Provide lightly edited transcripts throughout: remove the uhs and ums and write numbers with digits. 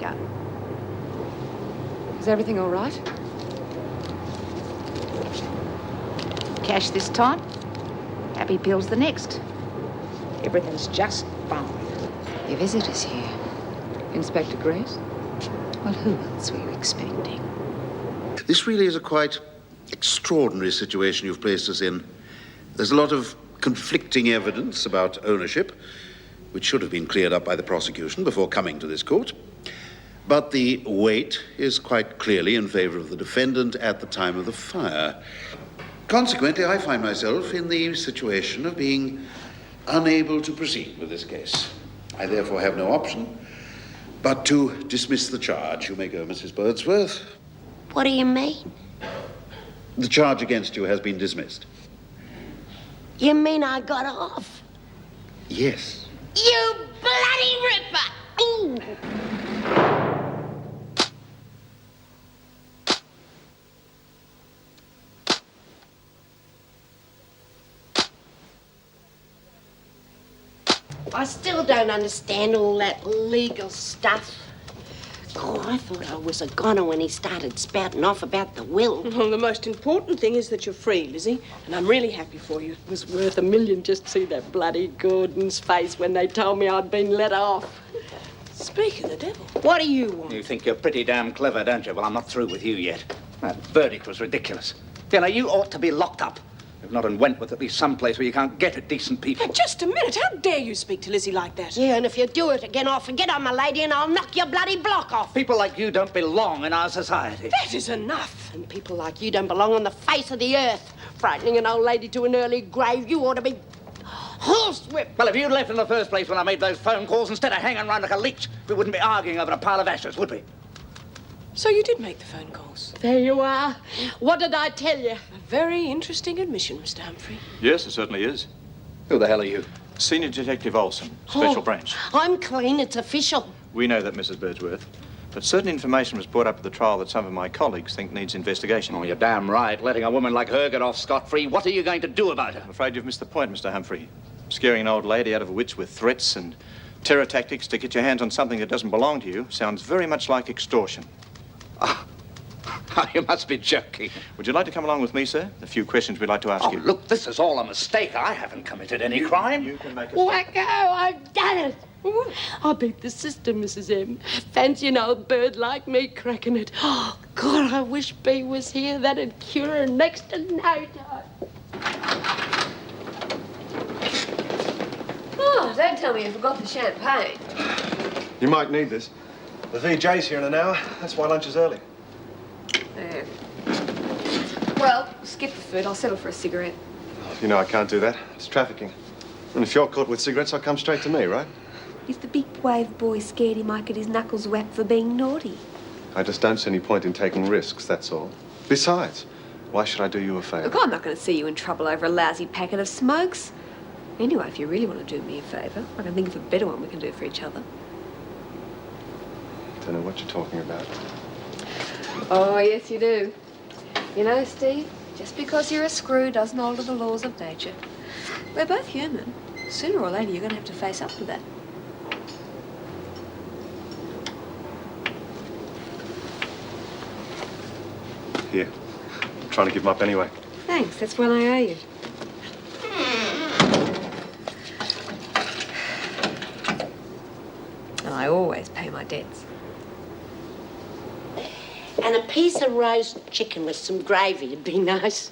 go. Is everything all right? Cash this time, happy pills the next. Everything's just fine. Your visitor's here. Inspector Grace? Well, who else were you expecting? This really is a quite extraordinary situation you've placed us in. There's a lot of conflicting evidence about ownership, which should have been cleared up by the prosecution before coming to this court. But the weight is quite clearly in favor of the defendant at the time of the fire. Consequently, I find myself in the situation of being unable to proceed with this case. I therefore have no option but to dismiss the charge. You may go, Mrs. Birdsworth. What do you mean? The charge against you has been dismissed. You mean I got off? Yes. You bloody ripper! Ooh. I still don't understand all that legal stuff. God, I thought I was a goner when he started spouting off about the will. Well, the most important thing is that you're free, Lizzie, and I'm really happy for you. It was worth $1 million just to see that bloody Gordon's face when they told me I'd been let off. Speak of the devil, what do you want? You think you're pretty damn clever, don't you? Well, I'm not through with you yet. That verdict was ridiculous. You know, you ought to be locked up. If not in Wentworth, at least someplace where you can't get at decent people. Just a minute. How dare you speak to Lizzie like that? Yeah, and if you do it again, I'll forget I'm a lady and I'll knock your bloody block off. People like you don't belong in our society. That is enough. And people like you don't belong on the face of the earth. Frightening an old lady to an early grave, you ought to be horsewhipped. Well, if you'd left in the first place when I made those phone calls instead of hanging around like a leech, we wouldn't be arguing over a pile of ashes, would we? So you did make the phone calls? There you are. What did I tell you? A very interesting admission, Mr. Humphrey. Yes, it certainly is. Who the hell are you? Senior Detective Olson, Special Branch. I'm clean. It's official. We know that, Mrs. Birdsworth. But certain information was brought up at the trial that some of my colleagues think needs investigation. Oh, you're damn right. Letting a woman like her get off scot-free. What are you going to do about her? I'm afraid you've missed the point, Mr. Humphrey. Scaring an old lady out of her wits with threats and terror tactics to get your hands on something that doesn't belong to you sounds very much like extortion. You must be joking. Would you like to come along with me, sir? A few questions we'd like to ask you. Look, this is all a mistake. I haven't committed any crime. You can make a... Wacko, I've done it. I beat the system, Mrs. M. Fancy an old bird like me cracking it. Oh, God, I wish Bea was here. That'd cure her next to no time. Oh, don't tell me you forgot the champagne. You might need this. The VJ's here in an hour. That's why lunch is early. There. Well, skip the food. I'll settle for a cigarette. You know I can't do that. It's trafficking. And if you're caught with cigarettes, I'll come straight to me, right? If the big wave boy scared he might get his knuckles whacked for being naughty. I just don't see any point in taking risks, that's all. Besides, why should I do you a favour? Look, I'm not going to see you in trouble over a lousy packet of smokes. Anyway, if you really want to do me a favour, I can think of a better one we can do for each other. Don't know what you're talking about. Oh, yes, you do. You know, Steve, just because you're a screw doesn't alter the laws of nature. We're both human. Sooner or later, you're going to have to face up to that. Here. I'm trying to give them up anyway. Thanks, that's what I owe you. I always pay my debts. And a piece of roast chicken with some gravy would be nice.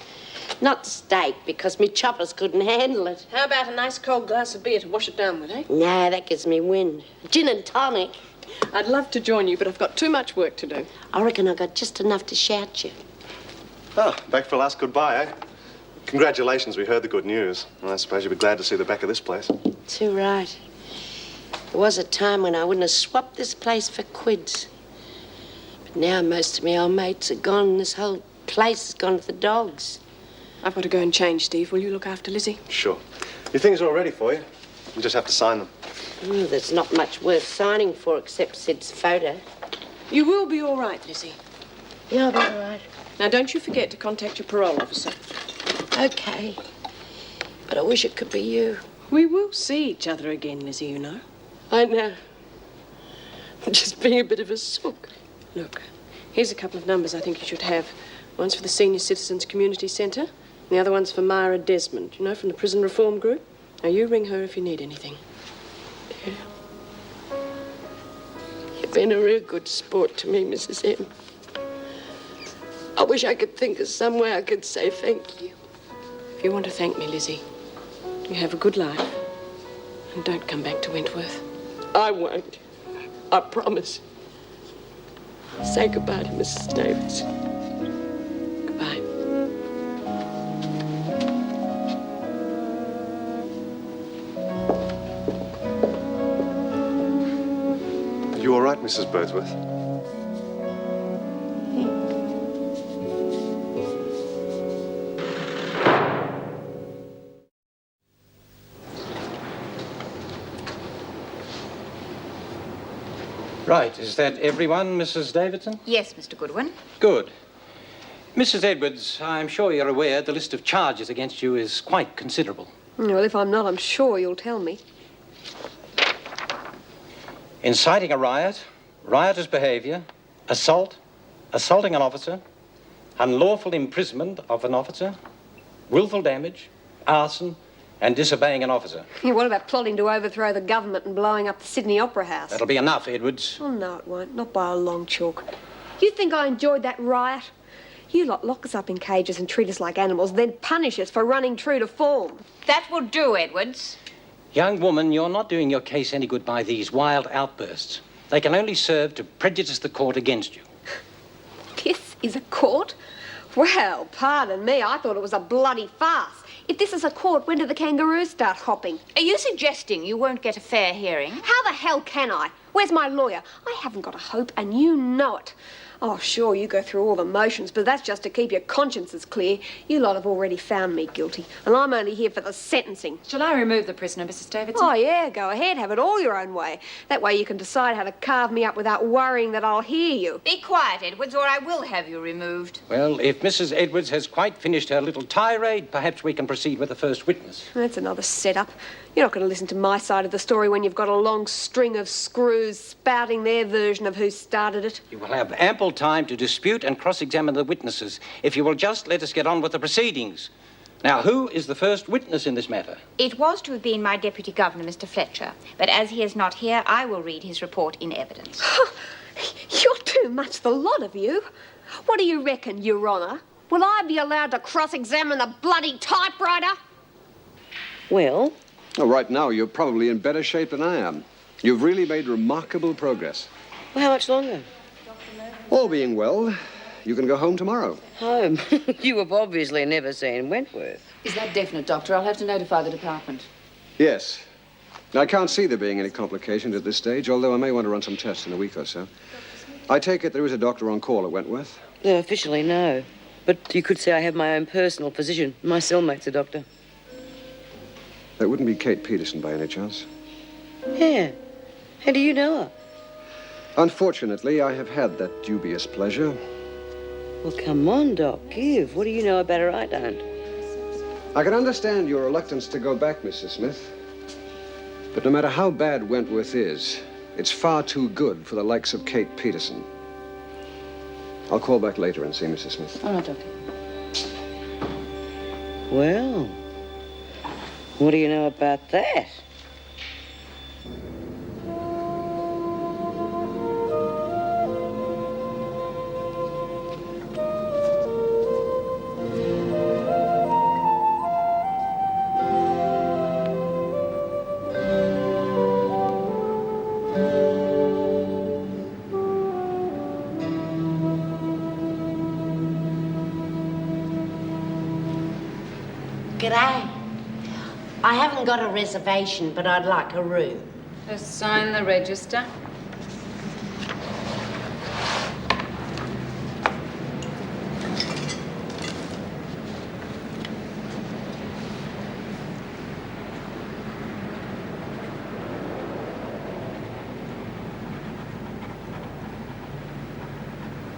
Not steak, because me choppers couldn't handle it. How about a nice cold glass of beer to wash it down with, eh? No, that gives me wind. Gin and tonic. I'd love to join you, but I've got too much work to do. I reckon I got just enough to shout you. Oh, back for a last goodbye, eh? Congratulations, we heard the good news. Well, I suppose you'll be glad to see the back of this place. Too right. There was a time when I wouldn't have swapped this place for quids. But now most of my old mates are gone and this whole place has gone to the dogs. I've got to go and change, Steve. Will you look after Lizzie? Sure. Your things are all ready for you. You just have to sign them. There's not much worth signing for except Sid's photo. You will be all right, Lizzie. Yeah, I'll be all right. Now, don't you forget to contact your parole officer. Okay. But I wish it could be you. We will see each other again, Lizzie, you know. I know. Just being a bit of a sook. Look, here's a couple of numbers I think you should have. One's for the Senior Citizens Community Centre, and the other one's for Myra Desmond, you know, from the Prison Reform Group. Now, you ring her if you need anything. Yeah. You've been a real good sport to me, Mrs. M. I wish I could think of some way I could say thank you. If you want to thank me, Lizzie, you have a good life. And don't come back to Wentworth. I won't. I promise. Say goodbye to Mrs. Davis. Goodbye. Are you all right, Mrs. Birdsworth? Right, is that everyone, Mrs. Davidson? Yes, Mr. Goodwin. Good. Mrs. Edwards, I'm sure you're aware the list of charges against you is quite considerable. Well, if I'm not, I'm sure you'll tell me. Inciting a riot, riotous behaviour, assault, assaulting an officer, unlawful imprisonment of an officer, willful damage, arson, and disobeying an officer. What about plotting to overthrow the government and blowing up the Sydney Opera House? That'll be enough, Edwards. Oh, no, it won't. Not by a long chalk. You think I enjoyed that riot? You lot lock us up in cages and treat us like animals, then punish us for running true to form. That will do, Edwards. Young woman, you're not doing your case any good by these wild outbursts. They can only serve to prejudice the court against you. This is a court? Well, pardon me, I thought it was a bloody farce. If this is a court, when do the kangaroos start hopping? Are you suggesting you won't get a fair hearing? How the hell can I? Where's my lawyer? I haven't got a hope, and you know it. Oh, sure, you go through all the motions, but that's just to keep your consciences clear. You lot have already found me guilty, and I'm only here for the sentencing. Shall I remove the prisoner, Mrs. Davidson? Oh, yeah, go ahead. Have it all your own way. That way you can decide how to carve me up without worrying that I'll hear you. Be quiet, Edwards, or I will have you removed. Well, if Mrs. Edwards has quite finished her little tirade, perhaps we can proceed with the first witness. That's another setup. You're not going to listen to my side of the story when you've got a long string of screws spouting their version of who started it. You will have ample time to dispute and cross-examine the witnesses if you will just let us get on with the proceedings. Now, who is the first witness in this matter? It was to have been my Deputy Governor, Mr. Fletcher, but as he is not here, I will read his report in evidence. You're too much, the lot of you. What do you reckon, Your Honour? Will I be allowed to cross-examine the bloody typewriter? Well? Well, right now, you're probably in better shape than I am. You've really made remarkable progress. Well, how much longer? All being well, you can go home tomorrow. Home? You have obviously never seen Wentworth. Is that definite, Doctor? I'll have to notify the department. Yes. I can't see there being any complications at this stage, although I may want to run some tests in a week or so. I take it there is a doctor on call at Wentworth? No, officially, no. But you could say I have my own personal physician. My cellmate's a doctor. That wouldn't be Kate Peterson by any chance? Yeah. How do you know her? Unfortunately, I have had that dubious pleasure. Well, come on, Doc. Give. What do you know about her I don't? I can understand your reluctance to go back, Mrs. Smith. But no matter how bad Wentworth is, it's far too good for the likes of Kate Peterson. I'll call back later and see Mrs. Smith. All right, Doctor. Well, what do you know about that? G'day. I haven't got a reservation, but I'd like a room. Just sign the register.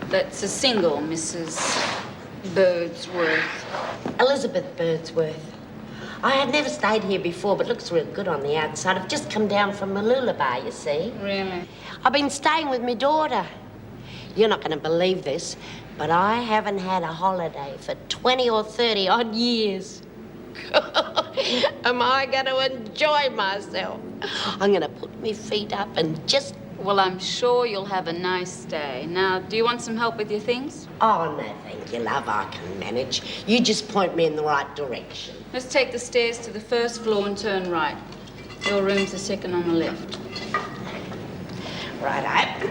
That's a single, Mrs. Birdsworth. Elizabeth Birdsworth. I have never stayed here before, but looks real good on the outside. I've just come down from Mooloolaba, you see. Really? I've been staying with my daughter. You're not going to believe this, but I haven't had a holiday for 20 or 30 odd years. Am I going to enjoy myself? I'm going to put my feet up and just... Well, I'm sure you'll have a nice day. Now, do you want some help with your things? Oh, no, thank you, love. I can manage. You just point me in the right direction. Let's take the stairs to the first floor and turn right. Your room's the second on the left. Righto.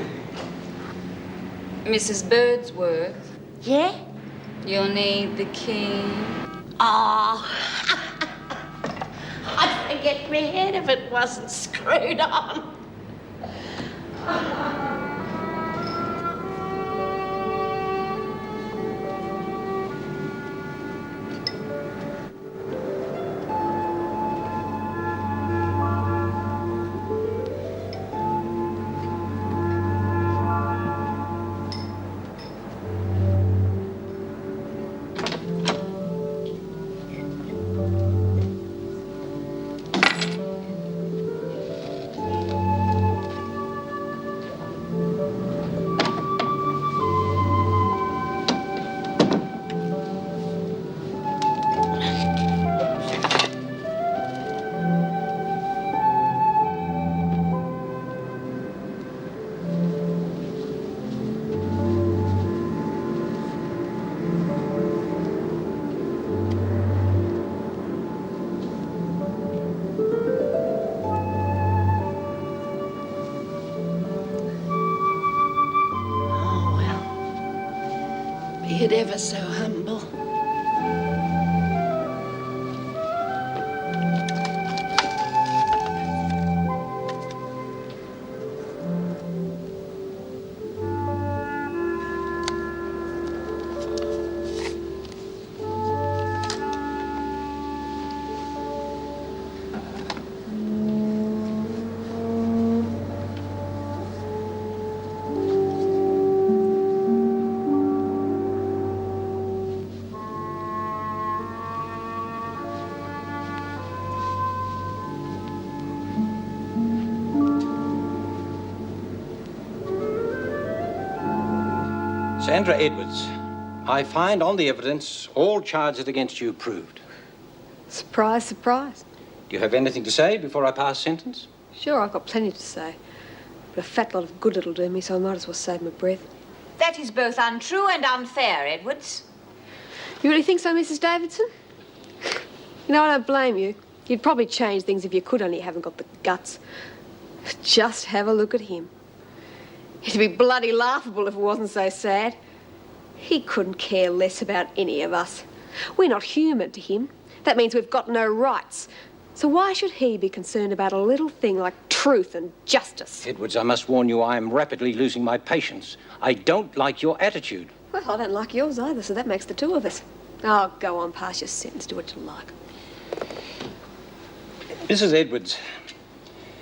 Mrs. Birdsworth. Yeah? You'll need the key. Oh, I'd forget my head if it wasn't screwed on. Be it ever so humble. Sandra Edwards, I find on the evidence all charges against you proved. Surprise, surprise. Do you have anything to say before I pass sentence? Sure, I've got plenty to say. But a fat lot of good it'll do me, so I might as well save my breath. That is both untrue and unfair, Edwards. You really think so, Mrs. Davidson? You know, I don't blame you. You'd probably change things if you could, only you haven't got the guts. Just have a look at him. It'd be bloody laughable if it wasn't so sad. He couldn't care less about any of us. We're not human to him. That means we've got no rights. So why should he be concerned about a little thing like truth and justice? Edwards, I must warn you, I am rapidly losing my patience. I don't like your attitude. Well, I don't like yours either, so that makes the two of us. Oh, go on, pass your sentence, do what you like. Mrs. Edwards,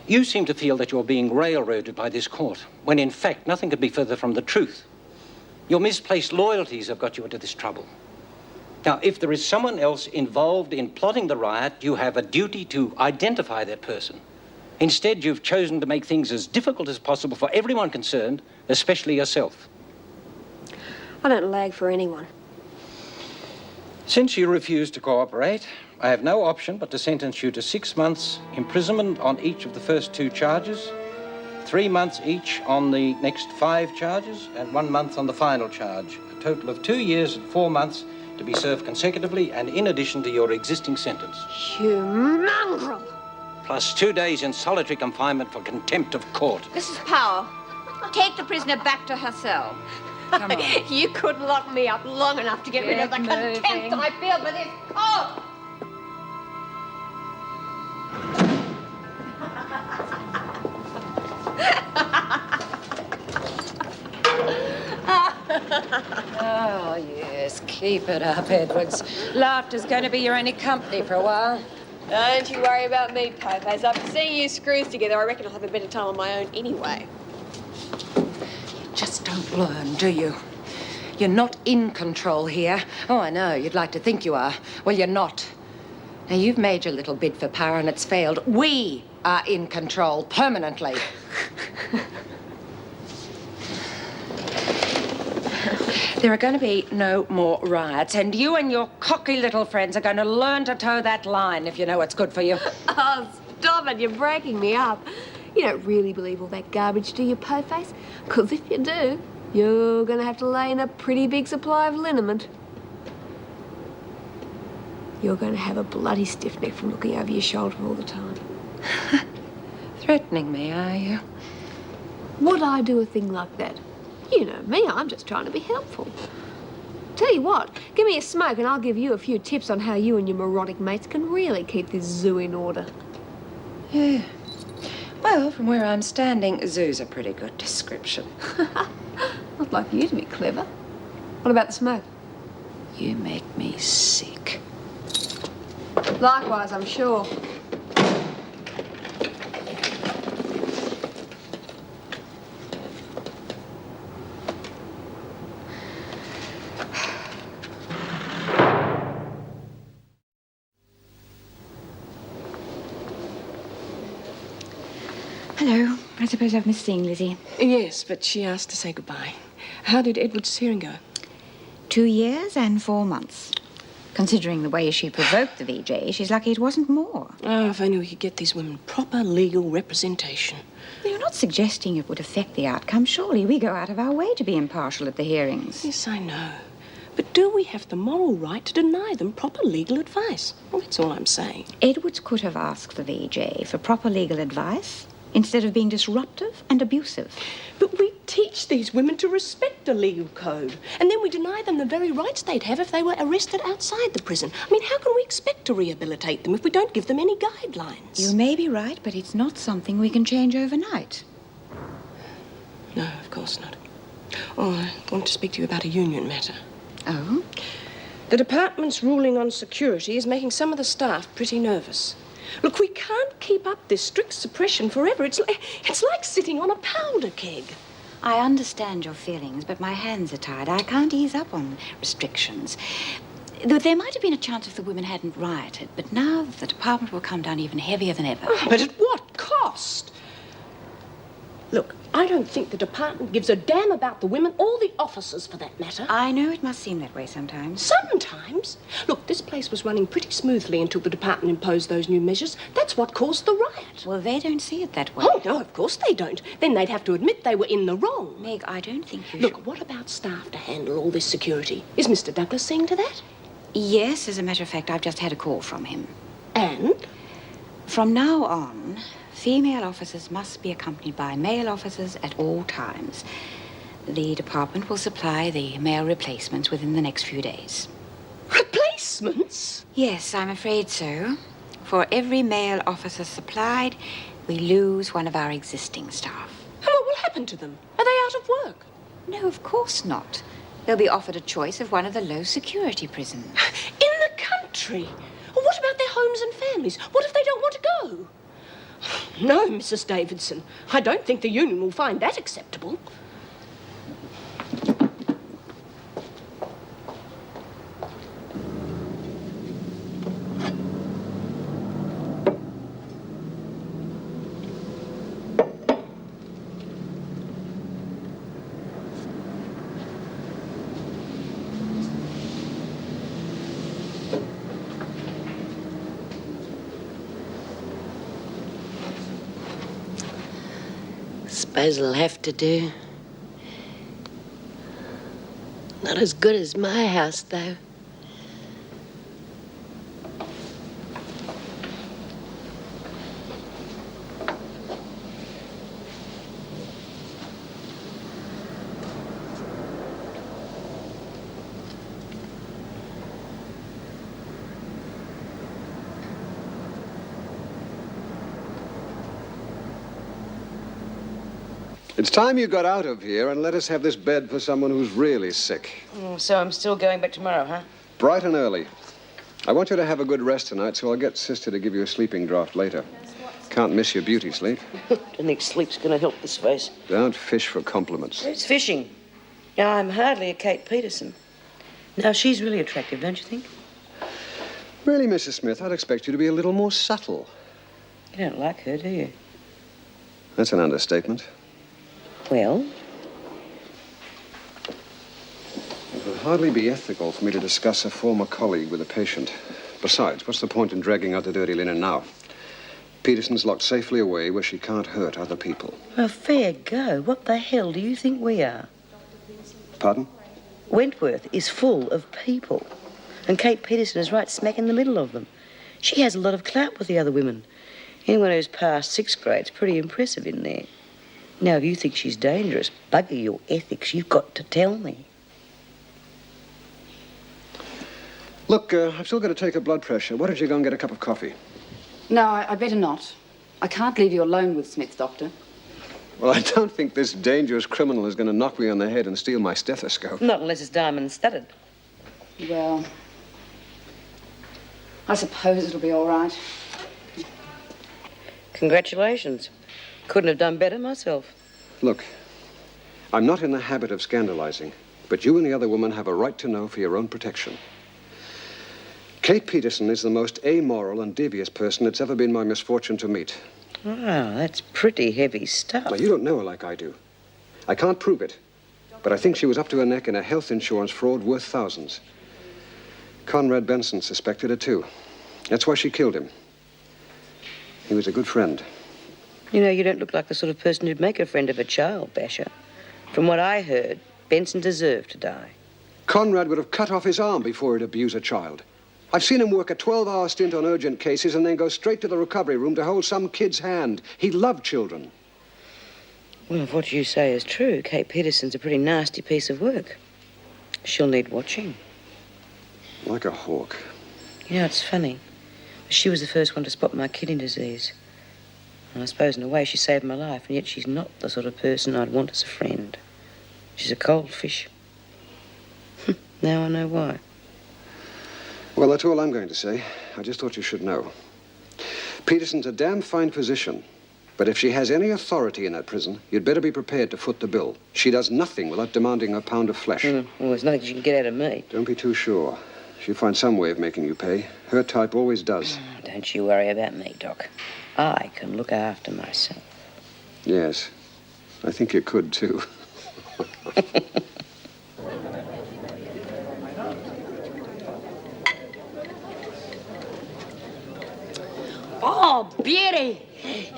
you seem to feel that you're being railroaded by this court, when in fact nothing could be further from the truth. Your misplaced loyalties have got you into this trouble. Now, if there is someone else involved in plotting the riot, you have a duty to identify that person. Instead, you've chosen to make things as difficult as possible for everyone concerned, especially yourself. I don't lag for anyone. Since you refuse to cooperate, I have no option but to sentence you to 6 months imprisonment on each of the first 2 charges, 3 months each on the next 5 charges, and 1 month on the final charge. A total of 2 years and 4 months to be served consecutively and in addition to your existing sentence. You mongrel! Plus 2 days in solitary confinement for contempt of court. Mrs. Powell, take the prisoner back to her cell. Come on. You could lock me up long enough to get rid of the contempt I feel for this court! Oh, yes, keep it up, Edwards. Laughter's going to be your only company for a while. Don't you worry about me, Popeyes. After seeing you screws together, I reckon I'll have a better time on my own anyway. You just don't learn, do you? You're not in control here. Oh, I know, you'd like to think you are. Well, you're not. Now, you've made your little bid for power and it's failed. We are in control permanently. There are going to be no more riots, and you and your cocky little friends are going to learn to toe that line if you know what's good for you. Oh, stop it. You're breaking me up. You don't really believe all that garbage, do you, po-face? Because if you do, you're going to have to lay in a pretty big supply of liniment. You're going to have a bloody stiff neck from looking over your shoulder all the time. Threatening me, are you? Would I do a thing like that? You know me, I'm just trying to be helpful. Tell you what, give me a smoke and I'll give you a few tips on how you and your moronic mates can really keep this zoo in order. Yeah. Well, from where I'm standing, zoo's a pretty good description. I'd like you to be clever. What about the smoke? You make me sick. Likewise, I'm sure. Hello. I suppose I've missed seeing Lizzie. Yes, but she asked to say goodbye. How did Edward's hearing go? 2 years and 4 months. Considering the way she provoked the VJ, she's lucky it wasn't more. Oh, if only we could get these women proper legal representation. You're not suggesting it would affect the outcome, surely. We go out of our way to be impartial at the hearings. Yes, I know. But do we have the moral right to deny them proper legal advice? Well, that's all I'm saying. Edwards could have asked the VJ for proper legal advice instead of being disruptive and abusive. But we teach these women to respect the legal code, and then we deny them the very rights they'd have if they were arrested outside the prison. I mean, how can we expect to rehabilitate them if we don't give them any guidelines? You may be right, but it's not something we can change overnight. No, of course not. Oh, I want to speak to you about a union matter. Oh? The department's ruling on security is making some of the staff pretty nervous. Look, we can't keep up this strict suppression forever. It's like sitting on a powder keg. I understand your feelings, but my hands are tied. I can't ease up on restrictions. There might have been a chance if the women hadn't rioted, but now the department will come down even heavier than ever. Oh, but at what cost? Look, I don't think the department gives a damn about the women or the officers, for that matter. I know it must seem that way sometimes. Sometimes? Look, this place was running pretty smoothly until the department imposed those new measures. That's what caused the riot. Well, they don't see it that way. Oh, no, of course they don't. Then they'd have to admit they were in the wrong. Meg, I don't think you Look, should. what about staff to handle all this security? Is Mr. Douglas seeing to that? Yes, as a matter of fact, I've just had a call from him. And? From now on, female officers must be accompanied by male officers at all times. The department will supply the male replacements within the next few days. Replacements? Yes, I'm afraid so. For every male officer supplied, we lose one of our existing staff. And what will happen to them? Are they out of work? No, of course not. They'll be offered a choice of one of the low-security prisons. In the country? Well, what about their homes and families? What if they don't want to go? No, Mrs. Davidson. I don't think the union will find that acceptable. Suppose it'll have to do. Not as good as my house, though. It's time you got out of here and let us have this bed for someone who's really sick. Oh, so I'm still going back tomorrow, huh? Bright and early. I want you to have a good rest tonight, so I'll get Sister to give you a sleeping draught later. Can't miss your beauty sleep. I don't think sleep's going to help this face. Don't fish for compliments. It's fishing. Yeah, I'm hardly a Kate Peterson. Now, she's really attractive, don't you think? Really, Mrs. Smith, I'd expect you to be a little more subtle. You don't like her, do you? That's an understatement. Well? It would hardly be ethical for me to discuss a former colleague with a patient. Besides, what's the point in dragging out the dirty linen now? Peterson's locked safely away where she can't hurt other people. Well, fair go. What the hell do you think we are? Pardon? Wentworth is full of people. And Kate Peterson is right smack in the middle of them. She has a lot of clout with the other women. Anyone who's passed 6th grade's pretty impressive in there. Now, if you think she's dangerous, bugger your ethics, you've got to tell me. Look, I've still got to take her blood pressure. Why don't you go and get a cup of coffee? No, I'd better not. I can't leave you alone with Smith, Doctor. Well, I don't think this dangerous criminal is going to knock me on the head and steal my stethoscope. Not unless it's diamond-studded. Well, I suppose it'll be all right. Congratulations. Couldn't have done better myself. Look, I'm not in the habit of scandalizing, but you and the other woman have a right to know for your own protection. Kate Peterson is the most amoral and devious person it's ever been my misfortune to meet. Wow, that's pretty heavy stuff. Now, you don't know her like I do. I can't prove it, but I think she was up to her neck in a health insurance fraud worth thousands. Conrad Benson suspected her, too. That's why she killed him. He was a good friend. You know, you don't look like the sort of person who'd make a friend of a child basher. From what I heard, Benson deserved to die. Conrad would have cut off his arm before he'd abuse a child. I've seen him work a 12-hour stint on urgent cases and then go straight to the recovery room to hold some kid's hand. He loved children. Well, if what you say is true, Kate Peterson's a pretty nasty piece of work. She'll need watching. Like a hawk. You know, it's funny. She was the first one to spot my kidney disease. And I suppose, in a way, she saved my life, and yet she's not the sort of person I'd want as a friend. She's a cold fish. Now I know why. Well, that's all I'm going to say. I just thought you should know. Peterson's a damn fine physician, but if she has any authority in that prison, you'd better be prepared to foot the bill. She does nothing without demanding a pound of flesh. Well, there's nothing she can get out of me. Don't be too sure. She'll find some way of making you pay. Her type always does. Don't you worry about me, Doc. I can look after myself. Yes, I think you could, too. Oh, beauty.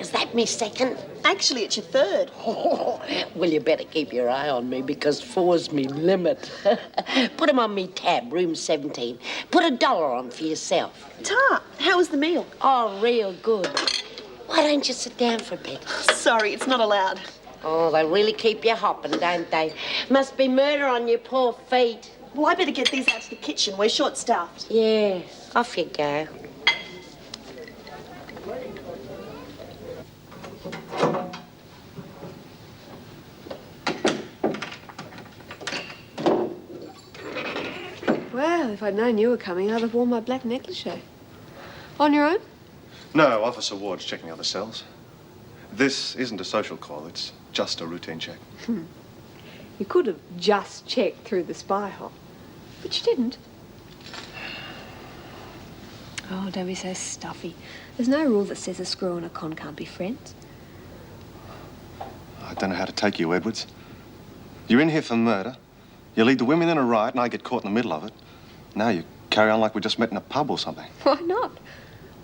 Is that me second? Actually, it's your third. Oh, well, you better keep your eye on me because 4's me limit. Put 'em on me tab, room 17. Put $1 on for yourself. Ta, how was the meal? Oh, real good. Why don't you sit down for a bit? Sorry, it's not allowed. Oh, they really keep you hopping, don't they? Must be murder on your poor feet. Well, I better get these out to the kitchen. We're short-staffed. Yeah, off you go. Well, if I'd known you were coming, I'd have worn my black negligee. On your own? No, Officer Ward's checking other cells. This isn't a social call. It's just a routine check. You could have just checked through the spy hole, but you didn't. Oh, don't be so stuffy. There's no rule that says a screw and a con can't be friends. I don't know how to take you, Edwards. You're in here for murder. You lead the women in a riot and I get caught in the middle of it. Now you carry on like we just met in a pub or something. Why not?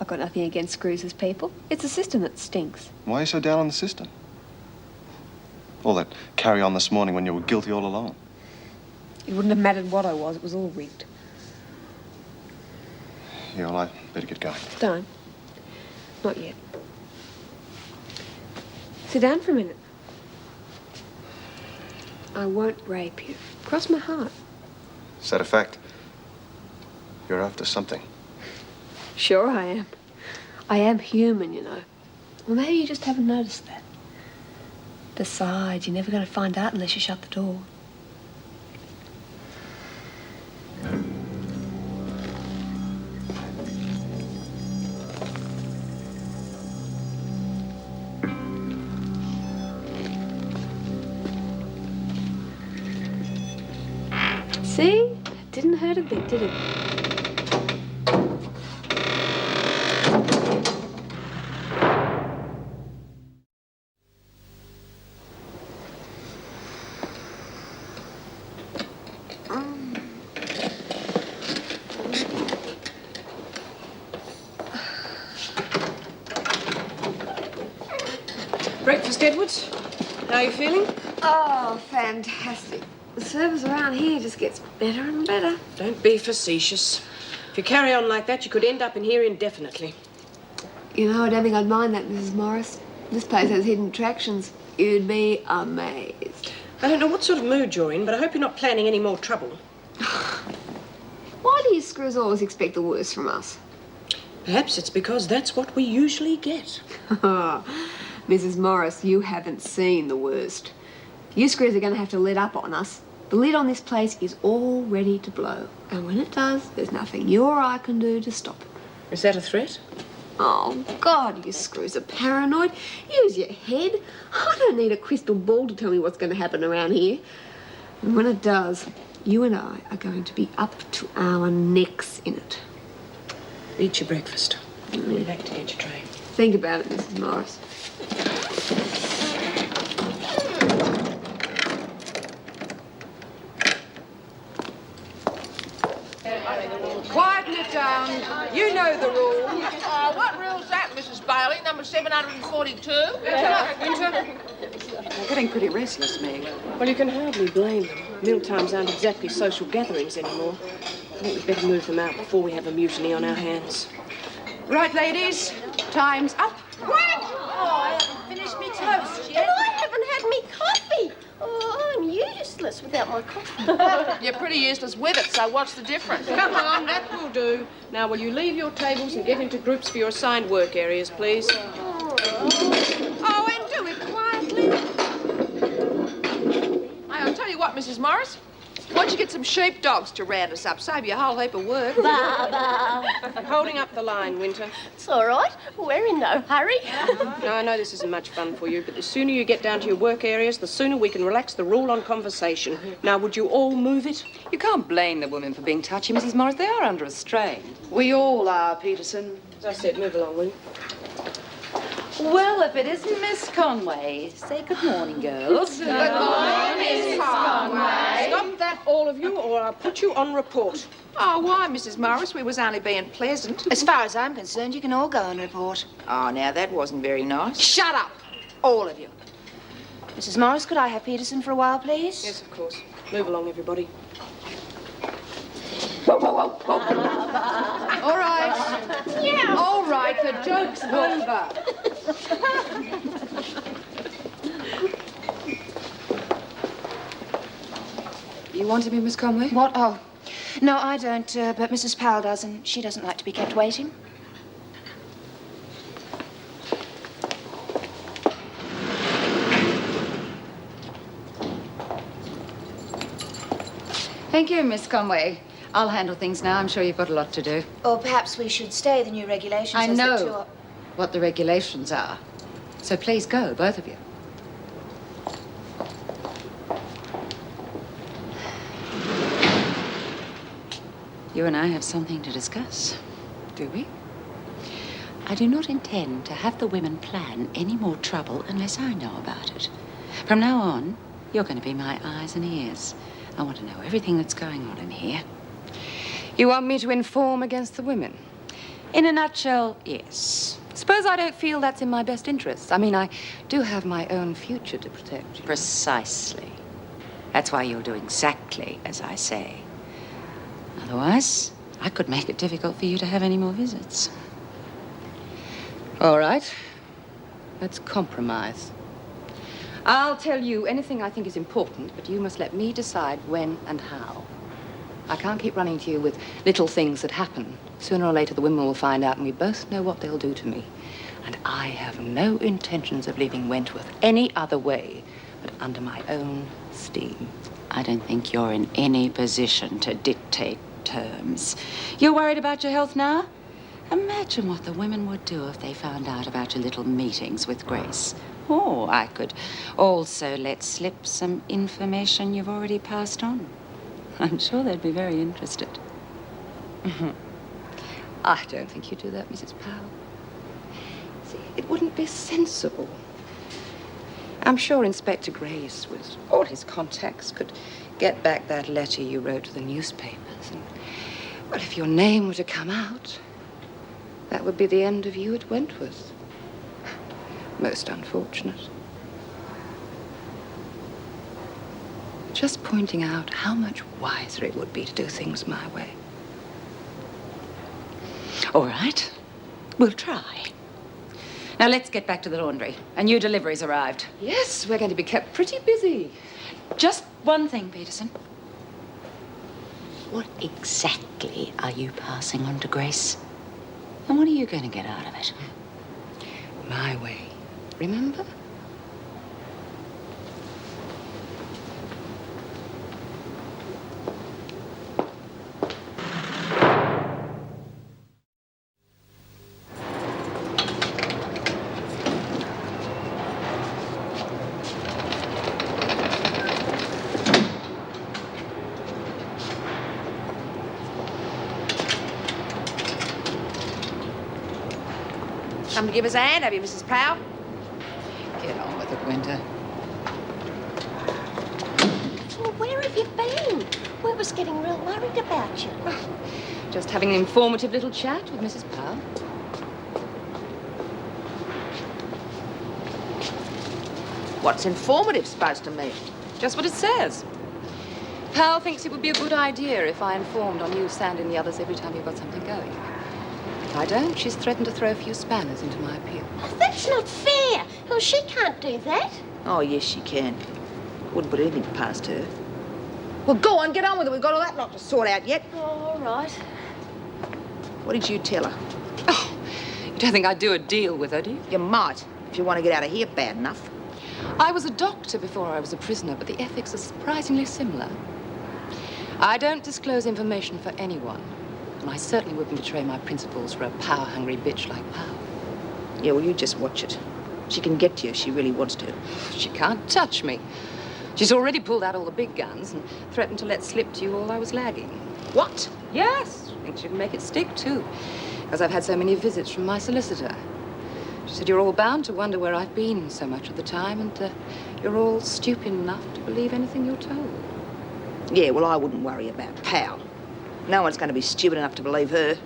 I've got nothing against screws as people. It's the system that stinks. Why are you so down on the system? All that carry on this morning when you were guilty all along. It wouldn't have mattered what I was. It was all rigged. Yeah, well, I better get going. Don't. Not yet. Sit down for a minute. I won't rape you. Cross my heart. Is that a fact? You're after something. Sure I am. I am human, you know. Well, maybe you just haven't noticed that. Besides, you're never going to find out unless you shut the door. See? It didn't hurt a bit, did it? Breakfast, Edwards. How are you feeling? Oh, fantastic. The service around here just gets better and better. Don't be facetious. If you carry on like that, you could end up in here indefinitely. You know, I don't think I'd mind that, Mrs. Morris. This place has hidden attractions. You'd be amazed. I don't know what sort of mood you're in, but I hope you're not planning any more trouble. Why do you screws always expect the worst from us? Perhaps it's because that's what we usually get. Mrs. Morris, you haven't seen the worst. You screws are going to have to let up on us. The lid on this place is all ready to blow. And when it does, there's nothing you or I can do to stop it. Is that a threat? Oh, God, you screws are paranoid. Use your head. I don't need a crystal ball to tell me what's going to happen around here. And when it does, you and I are going to be up to our necks in it. Eat your breakfast. I'll be back to get your tray. Think about it, Mrs. Morris. Quieten it down. You know the rule. What rule's that, Mrs. Bailey? Number 742? Winter. They're getting pretty restless, Meg. Well, you can hardly blame them. Mealtimes aren't exactly social gatherings anymore. I think we'd better move them out before we have a mutiny on our hands. Right, ladies. Time's up. What? Oh, I haven't finished me toast yet. And I haven't had me coffee. Oh, I'm useless without my coffee. You're pretty useless with it, so what's the difference? Come on, that will do. Now, will you leave your tables and get into groups for your assigned work areas, please? Oh, and do it quietly. I'll tell you what, Mrs. Morris. Why don't you get some sheepdogs to round us up? Save you a whole heap of work. Baba. I'm holding up the line, Winter. It's all right. We're in no hurry. No, I know this isn't much fun for you, but the sooner you get down to your work areas, the sooner we can relax the rule on conversation. Now, would you all move it? You can't blame the women for being touchy, Mrs. Morris. They are under a strain. We all are, Peterson. As I said, move along, will you? Well, if it isn't Miss Conway, say good morning, girls. Good morning, Miss Conway. Stop that, all of you, or I'll put you on report. Oh, why, Mrs. Morris? We was only being pleasant. As far as I'm concerned, you can all go and report. Oh, now, that wasn't very nice. Shut up, all of you. Mrs. Morris, could I have Peterson for a while, please? Yes, of course. Move along, everybody. All right. Yeah. All right, the joke's over. You wanted me, Miss Conway? What? Oh, no, I don't, but Mrs. Powell does, and she doesn't like to be kept waiting. Thank you, Miss Conway. I'll handle things now. I'm sure you've got a lot to do. Or perhaps we should stay. The new regulations I says that know you're... what the regulations are. So please go, both of you. You and I have something to discuss, do we? I do not intend to have the women plan any more trouble unless I know about it. From now on, you're going to be my eyes and ears. I want to know everything that's going on in here. You want me to inform against the women? In a nutshell, yes. Suppose I don't feel that's in my best interests. I mean, I do have my own future to protect. Precisely. That's why you'll do exactly as I say. Otherwise, I could make it difficult for you to have any more visits. All right. Let's compromise. I'll tell you anything I think is important, but you must let me decide when and how. I can't keep running to you with little things that happen. Sooner or later, the women will find out, and we both know what they'll do to me. And I have no intentions of leaving Wentworth any other way but under my own steam. I don't think you're in any position to dictate terms. You're worried about your health now? Imagine what the women would do if they found out about your little meetings with Grace. Oh, I could also let slip some information you've already passed on. I'm sure they'd be very interested. I don't think you'd do that, Mrs. Powell. See, it wouldn't be sensible. I'm sure Inspector Grace, with all his contacts, could get back that letter you wrote to the newspapers. And, well, if your name were to come out, that would be the end of you at Wentworth. Most unfortunate. Just pointing out how much wiser it would be to do things my way. All right, we'll try. Now let's get back to the laundry. A new delivery's arrived. Yes, we're going to be kept pretty busy. Just one thing, Peterson. What exactly are you passing on to Grace? And what are you going to get out of it? My way. Remember? Come to give us a hand, have you, Mrs. Powell? Get on with it, Winter. Well, where have you been? We was getting real worried about you. Just having an informative little chat with Mrs. Powell. What's informative supposed to mean? Just what it says. Powell thinks it would be a good idea if I informed on you, Sandy, and the others every time you've got something going. If I don't, she's threatened to throw a few spanners into my appeal. Oh, that's not fair. Well, she can't do that. Oh, yes, she can. Wouldn't put anything past her. Well, go on, get on with it. We've got all that lot to sort out yet. Oh, all right. What did you tell her? Oh, you don't think I'd do a deal with her, do you? You might, if you want to get out of here bad enough. I was a doctor before I was a prisoner, but the ethics are surprisingly similar. I don't disclose information for anyone. And I certainly wouldn't betray my principles for a power-hungry bitch like Powell. Yeah, well, you just watch it. She can get to you if she really wants to. She can't touch me. She's already pulled out all the big guns and threatened to let slip to you all I was lagging. What? Yes. I think she can make it stick, too. Because I've had so many visits from my solicitor. She said you're all bound to wonder where I've been so much of the time, and you're all stupid enough to believe anything you're told. Yeah, well, I wouldn't worry about Powell. No one's going to be stupid enough to believe her.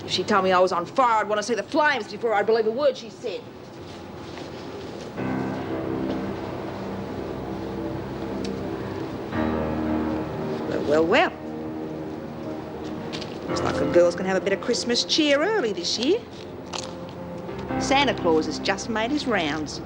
If she told me I was on fire, I'd want to see the flames before I'd believe a word she said. Well. Looks like the girls can have a bit of Christmas cheer early this year. Santa Claus has just made his rounds.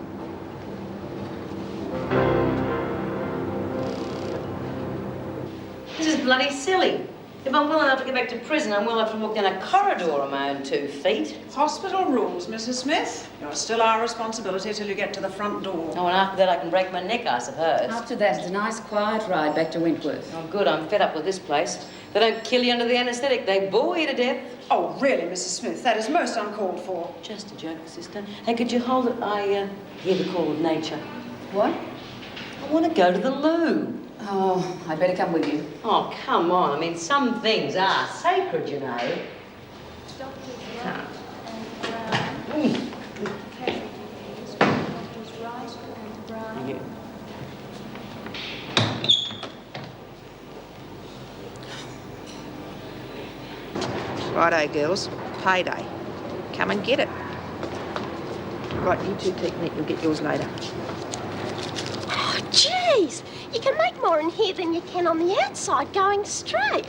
This is bloody silly. If I'm well enough to get back to prison, I'm well enough to walk down a corridor on my own 2 feet. Hospital rules, Mrs. Smith. You're still our responsibility till you get to the front door. Oh, and after that I can break my neck, I suppose. After that, it's a nice quiet ride back to Wentworth. Oh, good. I'm fed up with this place. They don't kill you under the anaesthetic. They bore you to death. Oh, really, Mrs. Smith? That is most uncalled for. Just a joke, sister. Hey, could you hold it? I hear the call of nature. What? I want to go to the loo. Oh, I'd better come with you. Oh, come on. I mean, some things are sacred, you know. Righto, girls. Payday. Come and get it. Right, you two keep neat. You'll get yours later. Oh, jeez. You can make more in here than you can on the outside going straight.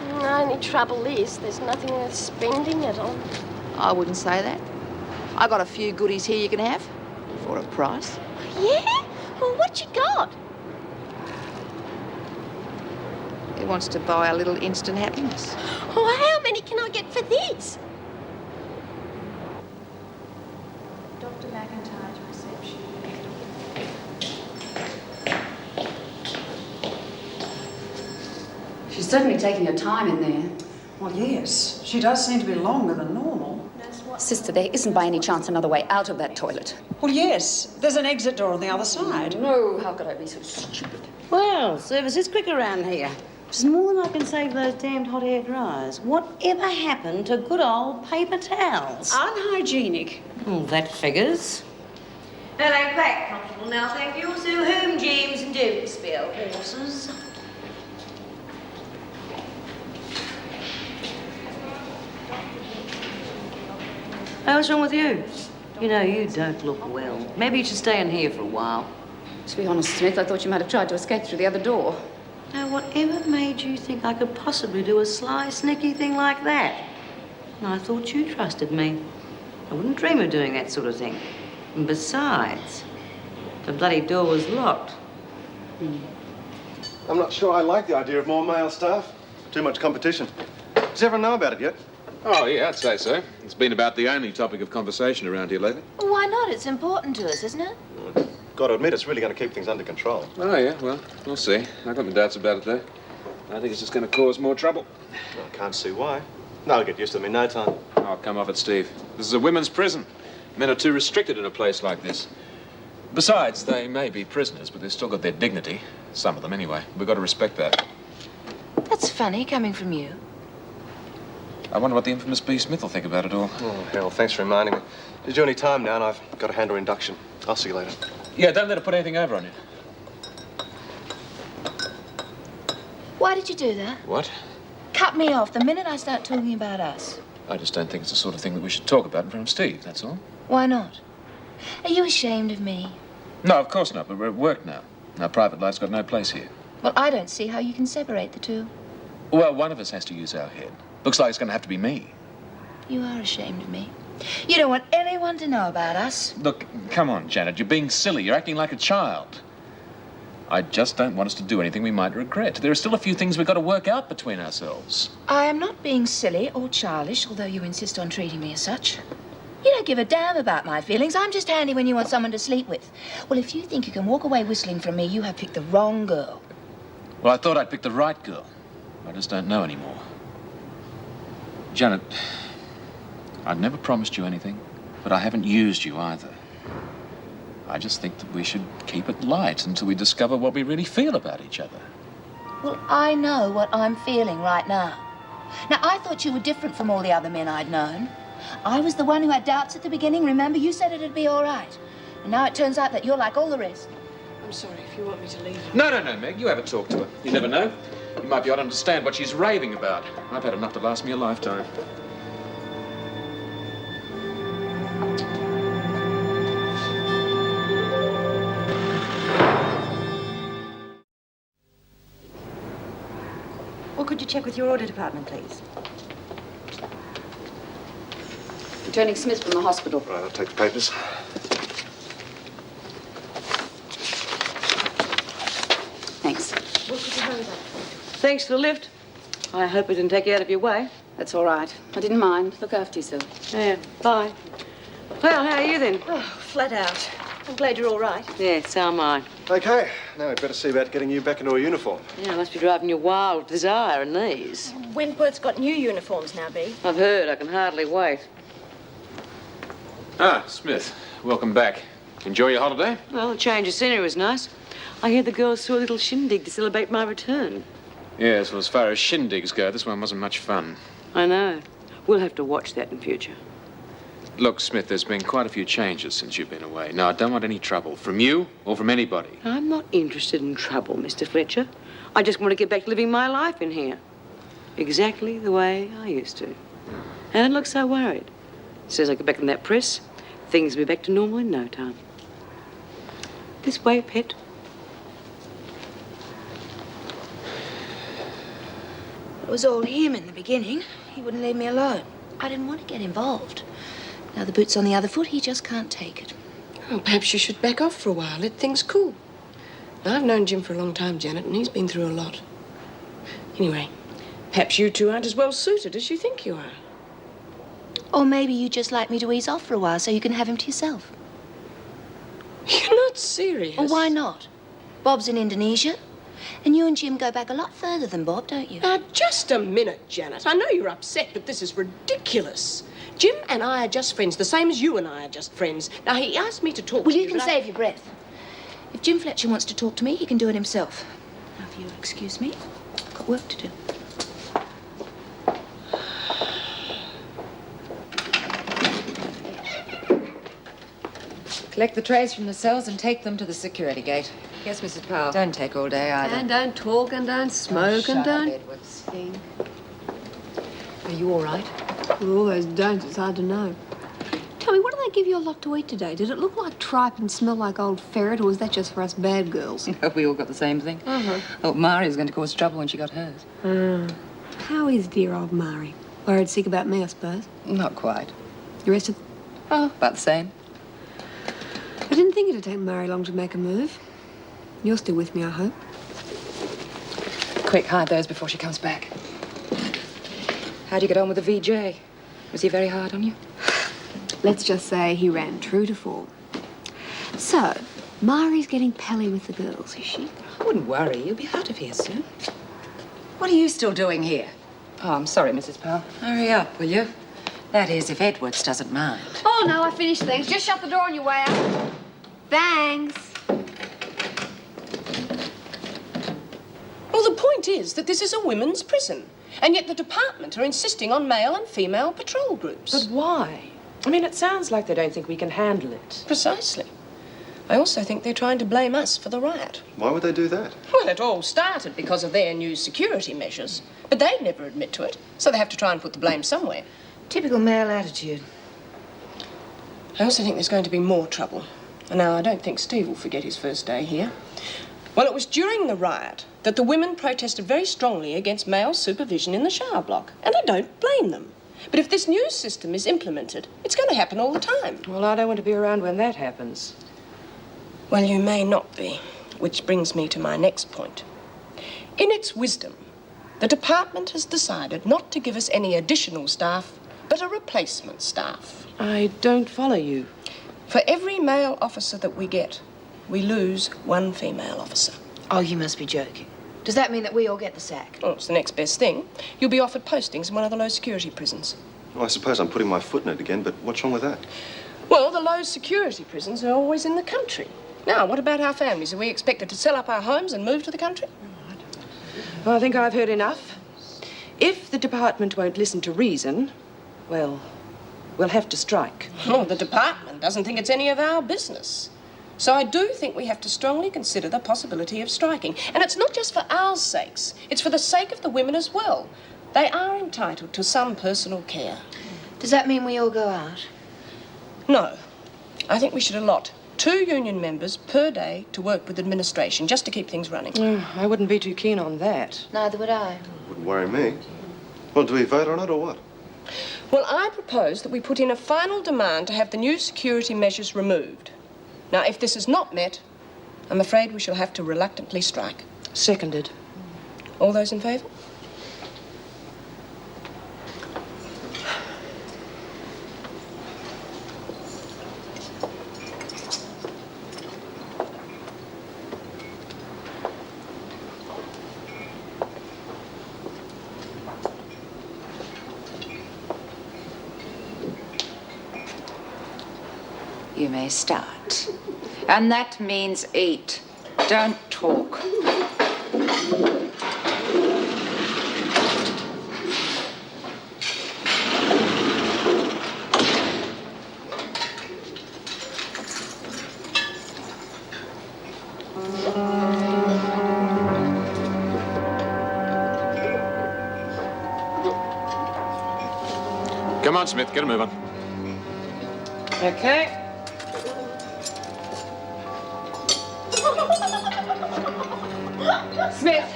The only trouble is there's nothing worth spending it on. I wouldn't say that. I got a few goodies here you can have for a price. Yeah? Well, what you got? Who wants to buy a little instant happiness? Oh, how many can I get for this? Dr. McIntyre's reception. She's certainly taking her time in there. Well, yes. She does seem to be longer than normal. Sister, there isn't by any chance another way out of that toilet. Well, yes. There's an exit door on the other side. No, how could I be so stupid? Well, service is quick around here. Which is more than I can say for those damned hot air dryers. Whatever happened to good old paper towels? Unhygienic. Oh, that figures. Hello, quite comfortable now, thank you. So home, James, and don't spill horses. What's wrong with you? You know, you don't look well. Maybe you should stay in here for a while. To be honest, Smith, I thought you might have tried to escape through the other door. Now, whatever made you think I could possibly do a sly, sneaky thing like that? And I thought you trusted me. I wouldn't dream of doing that sort of thing. And besides, the bloody door was locked. I'm not sure I like the idea of more male staff. Too much competition. Does everyone know about it yet? Oh, yeah, I'd say so. It's been about the only topic of conversation around here lately. Well, why not? It's important to us, isn't it? Got to admit, it's really going to keep things under control. Oh, yeah, well, we'll see. I've got my doubts about it, though. I think it's just going to cause more trouble. Well, I can't see why. No, I'll get used to them in no time. Oh, come off it, Steve. This is a women's prison. Men are too restricted in a place like this. Besides, they may be prisoners, but they've still got their dignity. Some of them, anyway. We've got to respect that. That's funny, coming from you. I wonder what the infamous B. Smith will think about it all. Oh, hell, thanks for reminding me. It's your only time now, and I've got to handle induction. I'll see you later. Yeah, don't let her put anything over on you. Why did you do that? What? Cut me off the minute I start talking about us. I just don't think it's the sort of thing that we should talk about in front of Steve, that's all. Why not? Are you ashamed of me? No, of course not, but we're at work now. Our private life's got no place here. Well, I don't see how you can separate the two. Well, one of us has to use our head. Looks like it's going to have to be me. You are ashamed of me. You don't want anyone to know about us. Look, come on, Janet, you're being silly. You're acting like a child. I just don't want us to do anything we might regret. There are still a few things we've got to work out between ourselves. I am not being silly or childish, although you insist on treating me as such. You don't give a damn about my feelings. I'm just handy when you want someone to sleep with. Well, if you think you can walk away whistling from me, you have picked the wrong girl. Well, I thought I'd picked the right girl. I just don't know anymore. Janet, I've never promised you anything, but I haven't used you either. I just think that we should keep it light until we discover what we really feel about each other. Well, I know what I'm feeling right now. Now, I thought you were different from all the other men I'd known. I was the one who had doubts at the beginning. Remember, you said it'd be all right. And now it turns out that you're like all the rest. I'm sorry if you want me to leave. No, Meg. You have a talk to her. You never know. You might be able to understand what she's raving about. I've had enough to last me a lifetime. Or could you check with your order department, please? Returning Smith from the hospital. Right, I'll take the papers. Thanks. What could you hurry that? Thanks for the lift. I hope it didn't take you out of your way. That's all right. I didn't mind. Look after yourself. Yeah, bye. Well, how are you then? Oh, flat out. I'm glad you're all right. Yeah, so am I. OK, now we'd better see about getting you back into a uniform. Yeah, I must be driving you wild with desire in these. Wentworth's got new uniforms now, Bee. I've heard. I can hardly wait. Ah, Smith, welcome back. Enjoy your holiday? Well, the change of scenery was nice. I hear the girls threw a little shindig to celebrate my return. Yes, well, as far as shindigs go, this one wasn't much fun. I know. We'll have to watch that in future. Look, Smith, there's been quite a few changes since you've been away. Now, I don't want any trouble from you or from anybody. I'm not interested in trouble, Mr. Fletcher. I just want to get back to living my life in here. Exactly the way I used to. I don't look so worried. As soon as I get back in that press, things will be back to normal in no time. This way, pet. It was all him in the beginning. He wouldn't leave me alone. I didn't want to get involved. Now the boot's on the other foot, he just can't take it. Well, perhaps you should back off for a while, let things cool. Now, I've known Jim for a long time, Janet, and he's been through a lot. Anyway, perhaps you two aren't as well suited as you think you are. Or maybe you'd just like me to ease off for a while so you can have him to yourself. You're not serious. Well, why not? Bob's in Indonesia, and you and Jim go back a lot further than Bob, don't you? Now, just a minute, Janet. I know you're upset, but this is ridiculous. Jim and I are just friends, the same as you and I are just friends. Now, he asked me to talk to you. Well, you can save your breath. If Jim Fletcher wants to talk to me, he can do it himself. Now, if you'll excuse me, I've got work to do. Collect the trays from the cells and take them to the security gate. Yes, Mrs. Powell. Don't take all day either. And don't talk and don't smoke and shut up, don't Edwards. think. Are you all right? With all those don'ts, it's hard to know. Tell me, what do they give you a lot to eat today? Did it look like tripe and smell like old ferret, or was that just for us bad girls? We all got the same thing. Uh-huh. Thought Mari was going to cause trouble when she got hers. How is dear old Mari? Worried sick about me, I suppose. Not quite. The rest of... Oh, about the same. I didn't think it'd take Mari long to make a move. You're still with me, I hope. Quick, hide those before she comes back. How'd you get on with the VJ? Was he very hard on you? Let's just say he ran true to form. So, Mari's getting pally with the girls, is she? I wouldn't worry. You'll be out of here soon. What are you still doing here? Oh, I'm sorry, Mrs. Powell. Hurry up, will you? That is, if Edwards doesn't mind. Oh, no, I finished things. Just shut the door on your way out. Thanks. Well, the point is that this is a women's prison, and yet the department are insisting on male and female patrol groups. But why? I mean, it sounds like they don't think we can handle it. Precisely. I also think they're trying to blame us for the riot. Why would they do that? Well, it all started because of their new security measures, but they'd never admit to it, so they have to try and put the blame somewhere. Typical male attitude. I also think there's going to be more trouble. And now, I don't think Steve will forget his first day here. Well, it was during the riot that the women protested very strongly against male supervision in the shower block, and I don't blame them. But if this new system is implemented, it's going to happen all the time. Well, I don't want to be around when that happens. Well, you may not be, which brings me to my next point. In its wisdom, the department has decided not to give us any additional staff, but a replacement staff. I don't follow you. For every male officer that we get, we lose one female officer. Oh, you must be joking. Does that mean that we all get the sack? Well, it's the next best thing. You'll be offered postings in one of the low-security prisons. Well, I suppose I'm putting my foot in it again, but what's wrong with that? Well, the low-security prisons are always in the country. Now, what about our families? Are we expected to sell up our homes and move to the country? Well, I think I've heard enough. If the department won't listen to reason, well, we'll have to strike. Well, the department doesn't think it's any of our business. So I do think we have to strongly consider the possibility of striking. And it's not just for our sakes. It's for the sake of the women as well. They are entitled to some personal care. Does that mean we all go out? No. I think we should allot 2 union members per day to work with administration, just to keep things running. I wouldn't be too keen on that. Neither would I. Wouldn't worry me. Well, do we vote on it or what? Well, I propose that we put in a final demand to have the new security measures removed. Now, if this is not met, I'm afraid we shall have to reluctantly strike. Seconded. All those in favour? You may start. And that means eat. Don't talk. Come on, Smith, get a move on. Okay. Smith,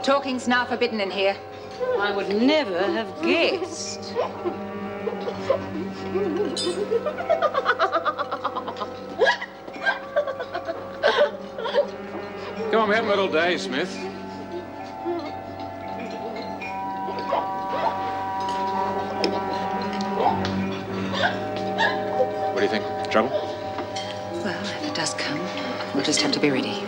talking's now forbidden in here. I would never have guessed. Come on, we haven't got all day, Smith. What do you think? Trouble? Well, if it does come, we'll just have to be ready.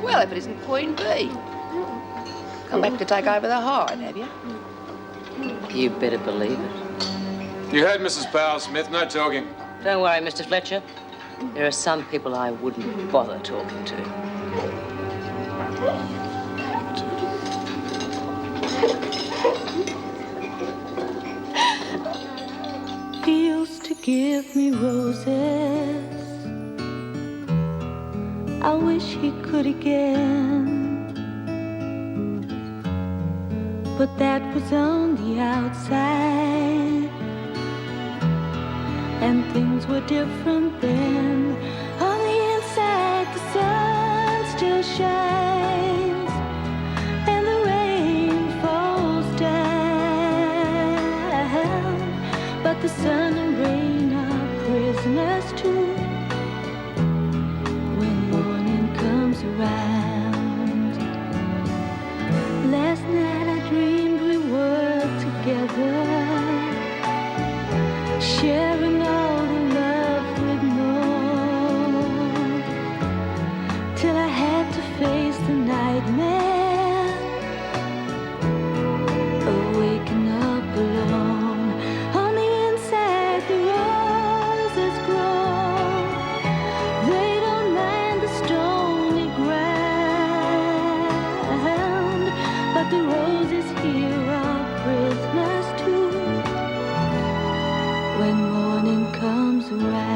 Well, if it isn't Queen Bee. Come back to take over the hide, have you? You better believe it. You heard Mrs. Powell, Smith. No talking. Don't worry, Mr. Fletcher. There are some people I wouldn't bother talking to. give me roses. I wish he could again, but that was on the outside, and things were different then. On the inside, the sun still shines, and the rain falls down, but the sun and rain are prisoners too. Around. Last night I dreamed we were together, sharing all the love we'd known, till I had to face the nightmare of waking up alone. On the inside the roses grow, they don't mind the storm, but the roses here are prisoners too. When morning comes around.